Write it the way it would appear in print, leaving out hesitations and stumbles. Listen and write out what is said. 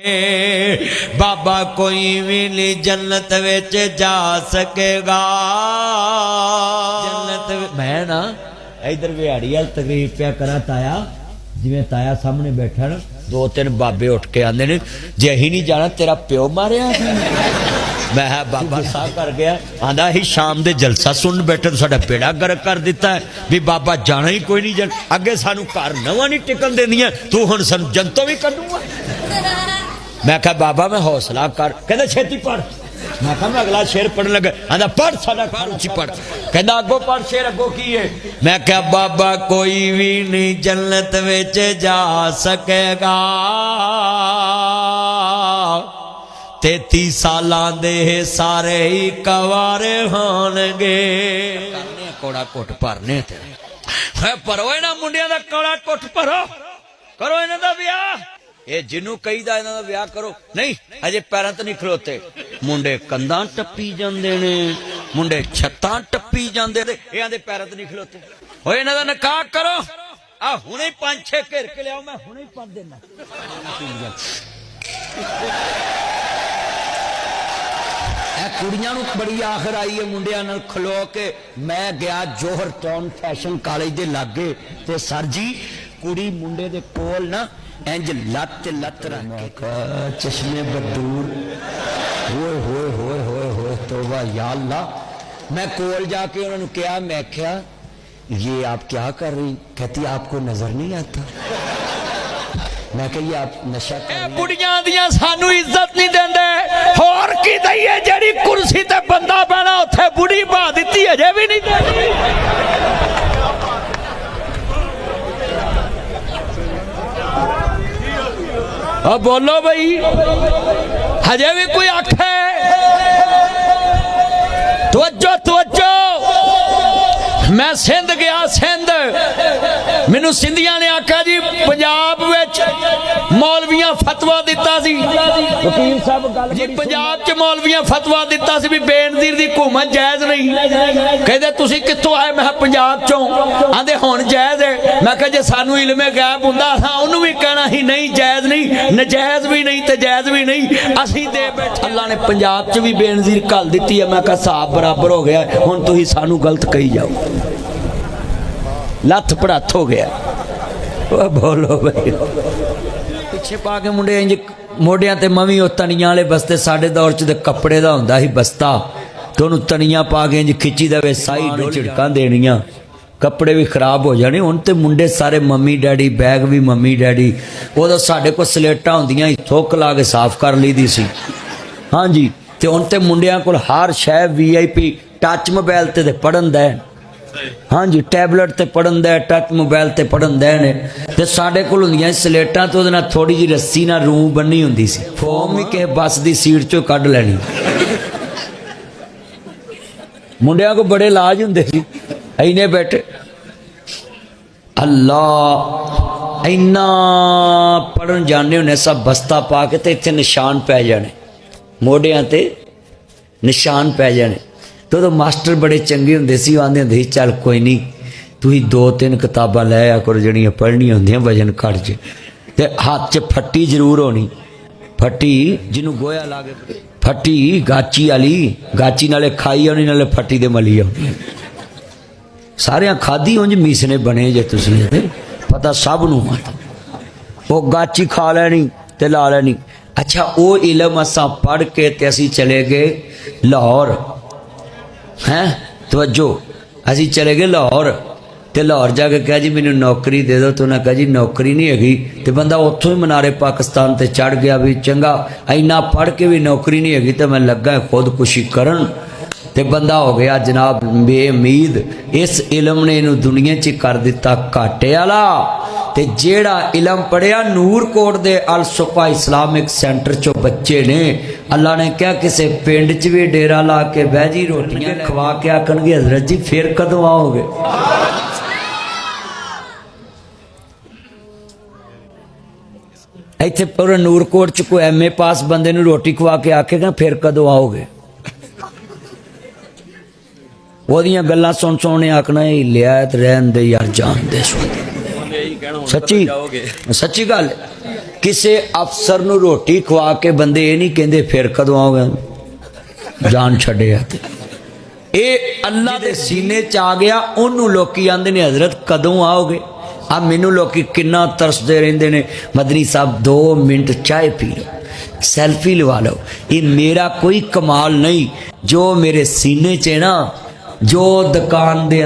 बाबा कोई भी नहीं जन्नत विच जा सकेगा। जन्नत मैं ना इधर बिहाड़ी वाल तकरीब पिया करा ताया, जिवें ताया सामने बैठा ना, दो तीन बाबे उठ के आंदे ने जे अही नहीं जाना तेरा प्यो मारिया। मैं बाबा साह कर गया, आंदा ही शाम दे जलसा सुन बैठे तो साडा बेड़ा गर्क कर दिता है भी बाबा जाना ही कोई नहीं। अगे सानू घर नवा नहीं टिकन देंदियां, तू हुण सानू जंतों भी कढूंगा। मैं कहा बाबा मैं हौसला कर, कहंदा छेती पढ़। मैं कहा मैं अगला शेर पढ़न लगा, आंदा पढ़ साडा घर उची पढ़। कहंदा अगो पढ़ शेर, अगो की है? मैं कहा बाबा कोई भी नहीं जन्नत विच जा सकेगा, 33 सालां दे सारे ही कवारे होणगे। कोड़ा घुट भरने ते भरो इन्हां मुंडियां दा कोड़ा घुट भरो, करो इन्हां दा विआह। ये जिन्नू कहीदा इन्हां दा विआह करो, नहीं अजे पैरां ते नहीं खलोते। मुंडे कंधां टप्पी जांदे ने, मुंडे छत्तां टप्पी जांदे ने, इहां दे पैरां ते नहीं खलोते। ओए इन्हां दा निकाह करो, आ हुणे 5-6 घेर के लियाओ, मैं हुणे ही पढ़ देना। कुड़ियां नूं बड़ी आखर आई है मुंडियां नाल खलो के। मैं गया जोहर टाउन फैशन कॉलेज दे लागे, ते सर जी कुड़ी मुंडे दे कोल ना इंज लत लत रख के चश्मे बदूर, होए होए होए होए होए तौबा या अल्लाह। मैं कोल जाके उन्होंने कहा, मैं क्या ये आप क्या कर रही? कहती आपको नजर नहीं आता? मैं कही आप नशा कर। बुढ़ियां दियां सानू इज्जत नहीं देंदे, होर की दईए जेड़ी कुर्सी ते बंदा बैठा उत्थे बुढ़ी पा दित्ती, अजे भी नहीं देंदी। अब बोलो भाई, हजे भी कोई आखे तवज्जो तवज्जो। मैं सिंध गया, सिंध मैनू सिंधियां ने आखा जी पंजाब विच मौलवियां फतवा दिता सी, वकील साहब जी पंजाब च मौलवियां फतवा दिता सी भी बेनज़ीर दी घूमत जायज़ नहीं। कहते तुसीं कित्थों आए? मैं पंजाब चों। आंदे हुण जायज़ है। मैं कहा जे सानू इल्मे गैब हुंदा असां उहनूं भी कहना ही नहीं जायज़ नहीं, नजायज़ भी नहीं ते जायज़ भी नहीं। असीं दे बैठे अल्लाह ने पंजाब च भी बेनज़ीर घल दित्ती है। मैं कहा हिसाब बराबर हो गया, हुण तुसीं सानू गलत कही जाओ। लथ पड़ाथ हो गया। बोलो भाई, पिछे पा के मुंडे इंज मोडियां ते मवी ओ तनियां वाले बस्ते। साडे दौर च ते कपड़े दा हुंदा ही बस्ता, ते ओनू तनियां पा के इंज खिच्ची दे साई डोल झिड़कां देनियां, कपड़े भी खराब हो जाने। हुण ते मुंडे सारे मम्मी डैडी, बैग भी मम्मी डैडी। उदों साडे कोल स्लेटां हुंदियां, थुक ला के साफ कर लईदी सी। हाँ जी, ते हुण ते मुंडियां कोल हर शै VIP टच मोबाइल ते पढ़न दा। हाँ जी, टैबलेट ते पढ़न दे, टच मोबाइल ते पढ़न दे ने। ते साडे कोल हुंदियां स्लेटां, ते ओहदे नाल थोड़ी जी रस्सी नाल रूह बन्नी हुंदी सी, फोम भी किसे बस दी सीट चों कढ लैनी। मुंडियां को बड़े लाज हुंदे सी, इन्ने बैठे अल्लाह इन्ना पढ़न जाने हुणे सब बस्ता पा के, ते इत्थे निशान पै जाने, मोडियां ते निशान पै जाने। तो मास्टर बड़े चंगे हुंदे सी, आंदे हुंदे सी चल कोई नहीं तुसीं 2-3 किताबां लै आ करो जड़ियां पढ़नियां हुंदियां, वजन घट जे। ते हाथ च फट्टी जरूर होनी, फट्टी जिन्हों गोया ला के, फट्टी गाची वाली, गाची नाले खाई आनी नाले फट्टी दे मली आनी। सारियां खाधी उंज मीसने बने जे तुसीं पता सब नूं। वो गाची खा लैनी ते ला लैनी। अच्छा वो इलम असां पढ़ के ते असीं चले गए लाहौर। हैं तवज्जो, असी चले गए लाहौर, तो लाहौर जाके कहा जी मैनू नौकरी दे दो। तो उन्हें कहा जी नौकरी नहीं हैगी। तो बंदा उत्थों ही मनारे पाकिस्तान ते चढ़ गया भी चंगा इन्ना पढ़ के भी नौकरी नहीं हैगी, तो मैं लगा खुदकुशी करन। तो बंदा हो गया जनाब बेउमीद। इस इलम ने इनू दुनिया च कर दिता घाटे वाला। ते जेड़ा इलम पढ़िया नूरकोट दे अल सुपा इस्लामिक सेंटर चो बच्चे ने, अल्लाह ने क्या किसी पिंड च भी डेरा ला के बह जी रोटियां खवा के आखणगे हजरत जी फिर कदों आओगे? इत्थे पूरे नूरकोट च कोई MA पास बंदे नूं रोटी खवा के आखेगा फिर कदों आओगे? ओदियां गल्लां सुन सुन ने आखना लिया रहन दे यार, जान दे। सच्ची सच्ची गल ਕਿਸੇ ਅਫਸਰ ਨੂੰ ਰੋਟੀ ਖਵਾ ਕੇ ਬੰਦੇ ਇਹ ਨਹੀਂ ਕਹਿੰਦੇ ਫਿਰ ਕਦੋਂ ਆਓਗੇ, ਜਾਨ ਛੱਡਿਆ ਤੇ ਇਹ ਅੱਲਾ ਦੇ ਸੀਨੇ ਚ ਆ ਗਿਆ। ਉਹਨੂੰ ਲੋਕੀ ਆਂਦੇ ਨੇ ਹਜ਼ਰਤ ਕਦੋਂ ਆਓਗੇ। ਆ ਮੈਨੂੰ ਲੋਕੀ ਕਿੰਨਾ ਤਰਸਦੇ ਰਹਿੰਦੇ ਨੇ, ਮਦਨੀ ਸਾਹਿਬ 2 ਮਿੰਟ ਚਾਹ ਪੀ ਲਓ, ਸੈਲਫੀ ਲਵਾ ਲਓ। ਇਹ ਮੇਰਾ ਕੋਈ ਕਮਾਲ ਨਹੀਂ, ਜੋ ਮੇਰੇ ਸੀਨੇ ਚ ਹੈ ਨਾ, ਜੋ ਦੁਕਾਨ ਦੇ